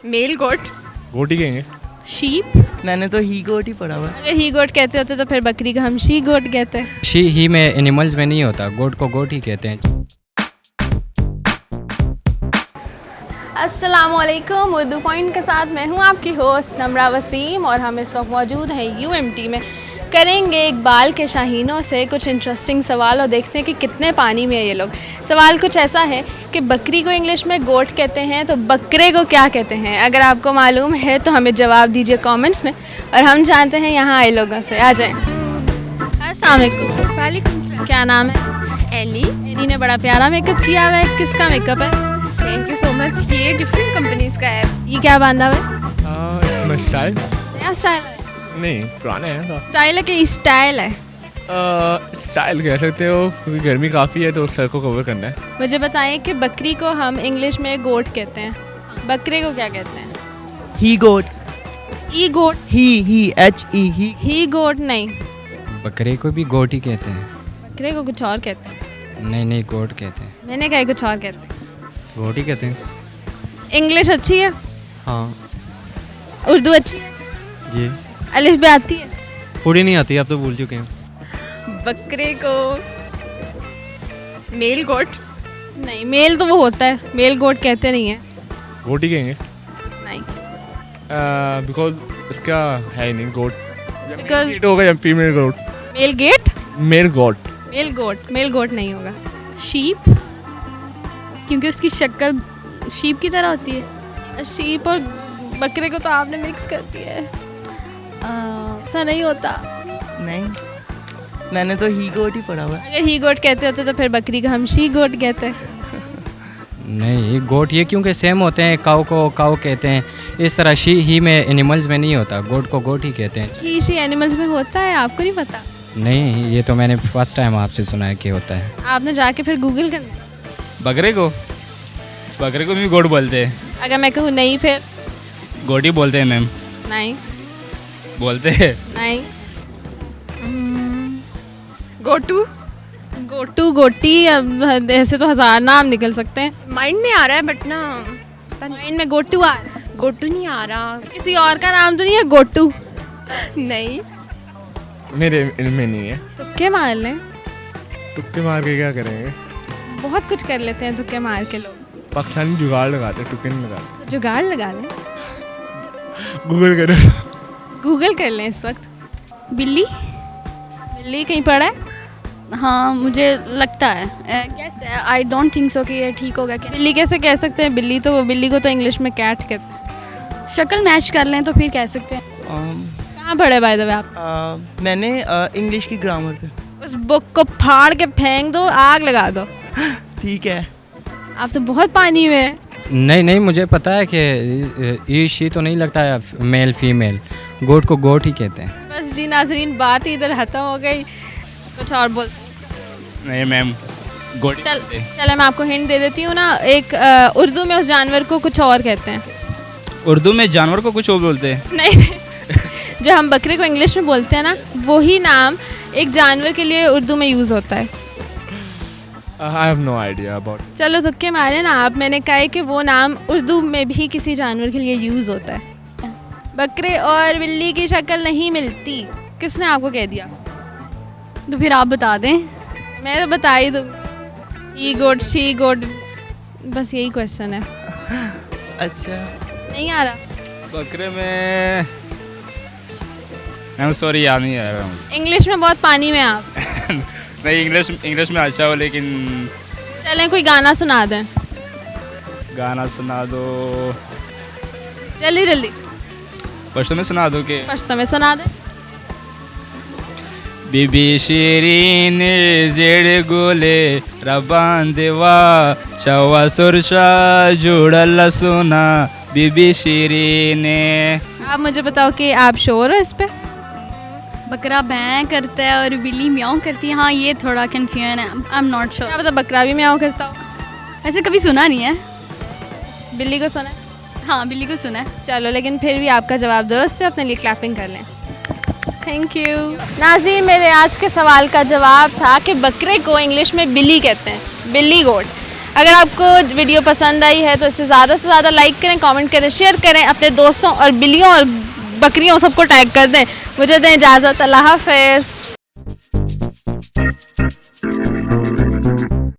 Mail गोट, गोट ही कहेंगे। Sheep. मैंने तो ही गोट ही पढ़ा हुआ है। अगर ही गोट कहते होते तो फिर बकरी को हम शी गोट कहते हैं। शी ही में एनिमल्स में नहीं होता, गोट को गोट ही कहते हैं। अस्सलामुअलैकुम, उर्दू पॉइंट के साथ मैं हूँ आपकी होस्ट नम्रा वसीम और हम इस वक्त मौजूद हैं यूएमटी में। करेंगे इकबाल के शाहीनों से कुछ इंटरेस्टिंग सवाल और देखते हैं कि कितने पानी में है ये लोग। सवाल कुछ ऐसा है कि बकरी को इंग्लिश में गोट कहते हैं, तो बकरे को क्या कहते हैं? अगर आपको मालूम है तो हमें जवाब दीजिए कमेंट्स में और हम जानते हैं यहाँ आए लोगों से। आ जाएं। अस्सलाम वालेकुम। वालेकुम। क्या नाम है? एली। एली ने बड़ा प्यारा मेकअप किया हुआ है। किसका मेकअप है? Thank you so much. ये डिफरेंट कंपनीज का है। ये क्या बांधा हुआ है? इसमें स्टाइल नया स्टाइल है? नहीं, पुराने हैं तो। स्टाइल है कि स्टाइल है? स्टाइल कह सकते हो क्योंकि गर्मी काफ़ी है तो सर को कवर करना है। मुझे बताएं कि बकरी को हम इंग्लिश में गोट कहते हैं, बकरे को क्या कहते हैं? ही गोट। ई गोट? ही HE ही गोट नहीं, बकरे को भी गोट ही कहते हैं। बकरे को कुछ और कहते हैं। नहीं, गोट कहते हैं। मैंने कहा कुछ और कहते हैं। गोट ही कहते हैं। इंग्लिश अच्छी है? हाँ उर्दू अच्छी है? जी। अलिफ बे आती है? पूरी नहीं आती, आप तो भूल चुके हैं। बकरे को मेल गोट। नहीं, मेल तो वो होता है, मेल गोट कहते नहीं है। गोट ही कहेंगे नहीं, बिकॉज इसका है ही नहीं गोट। Because- It होगा या female goat. Male goat? Male goat. Male goat नहीं होगा। शीप, क्योंकि उसकी शक्ल शीप की तरह होती है। शीप और बकरे को तो आपने मिक्स कर दिया है। ऐसा नहीं होता। नहीं, मैंने तो ही गोट ही पढ़ा हुआ है। अगर ही गोट कहते होते तो फिर बकरी को हम शी गोट कहते हैं। नहीं, गोट ये क्योंकि सेम होते हैं, काऊ को काऊ कहते हैं, इस तरह शी ही में एनिमल्स में नहीं होता, गोट को गोट ही कहते हैं। ही शी एनिमल्स में होता है, आपको नहीं पता? नहीं, ये तो मैंने फर्स्ट टाइम आपसे सुना है कि होता है। आपने जाके फिर गूगल करना। बकरे को भी गोट बोलते हैं। अगर मैं कहूँ नहीं फिर? गोट ही बोलते हैं मैम। नहीं बोलते हैं। नहीं। गोटू। गोटू गोटी, अब ऐसे तो 1000 नाम निकल सकते हैं। माइंड में आ रहा है बट ना माइंड में गोटू आ रहा है। गोटू नहीं आ रहा। किसी और का नाम तो नहीं है गोटू? नहीं। मेरे इनमें नहीं है। तुक्के मार लें। तुक्के मार के क्या करेंगे? बहुत कुछ कर लेते हैं तुक्के मार के लोग। पाकिस्तानी जुगाड़ लगाते हैं, तुक्के नहीं लगाते। जुगाड़ लगा लें। गूगल करो। गूगल कर लें इस वक्त। बिल्ली। बिल्ली कहीं पड़ा है? हाँ मुझे लगता है, कैस आई डोंट थिंक सो कि ये ठीक होगा। क्या बिल्ली कैसे कह सकते हैं? बिल्ली को तो इंग्लिश में कैट कहते हैं। शक्ल मैच कर लें तो फिर कह सकते हैं। कहाँ पढ़े बाय द वे आप? मैंने इंग्लिश की ग्रामर पे। उस बुक को फाड़ के फेंक दो, आग लगा दो। ठीक है। आप तो बहुत पानी में हैं। नहीं, मुझे पता है कि ये शी तो नहीं लगता है मेल फीमेल, गोट को गोट ही कहते हैं। बस जी नाजरीन, बात ही इधर खत्म हो गई। कुछ और बोल। नहीं मैम, गोट ही चल बोलते हैं। चलो मैं आपको हिंट दे देती हूँ ना। एक उर्दू में उस जानवर को कुछ और कहते हैं। उर्दू में जानवर को कुछ और बोलते हैं। नहीं जो हम बकरे को इंग्लिश में बोलते हैं ना, वही नाम एक जानवर के लिए उर्दू में यूज़ होता है। I have no idea about. चलो तुक्के मारे ना आप। मैंने कहा है कि वो नाम उर्दू में भी किसी जानवर के लिए यूज़ होता है। बकरे और बिल्ली की शक्ल नहीं मिलती, किसने आपको कह दिया? तो फिर आप बता दें। मैं तो बता ही दूँ। ई गोट शी गोट, बस यही क्वेश्चन है। अच्छा, नहीं आ रहा? बकरे में मैम सॉरी याद नहीं आ रहा मुझे। इंग्लिश में बहुत पानी में आप। नहीं, इंग्लिश में अच्छा हो, लेकिन चलें कोई गाना सुना दें। गाना सुना दो। जल्दी जल्दी पश्तो में सुना दो कि पश्तो में सुना दें। बीबी शीरीन जेड़ गोले रबान देवा चवा सुरशा जुड़ल सुना बीबी शीरीन। आप मुझे बताओ कि आप श्योर हो इस पे? बकरा भैं करता है और बिल्ली म्याऊं करती है। हाँ ये थोड़ा कन्फ्यूजन है। आई एम नॉट क्या श्योर। पता बकरा भी म्याऊं करता हो। ऐसे कभी सुना नहीं है। बिल्ली को सुना है? हाँ बिल्ली को सुना है। चलो, लेकिन फिर भी आपका जवाब दुरुस्त है। अपने लिए क्लैपिंग कर लें। Thank you. नाज़रीन, मेरे आज के सवाल का जवाब था कि बकरे को इंग्लिश में बिल्ली कहते हैं, बिल्ली गोट। अगर आपको वीडियो पसंद आई है तो इसे ज़्यादा से ज़्यादा लाइक करें, कमेंट करें, शेयर करें, अपने दोस्तों और बिल्लियों और बकरियों सबको टैग कर दें। मुझे दें इजाज़त, अल्लाह हाफ़िज़।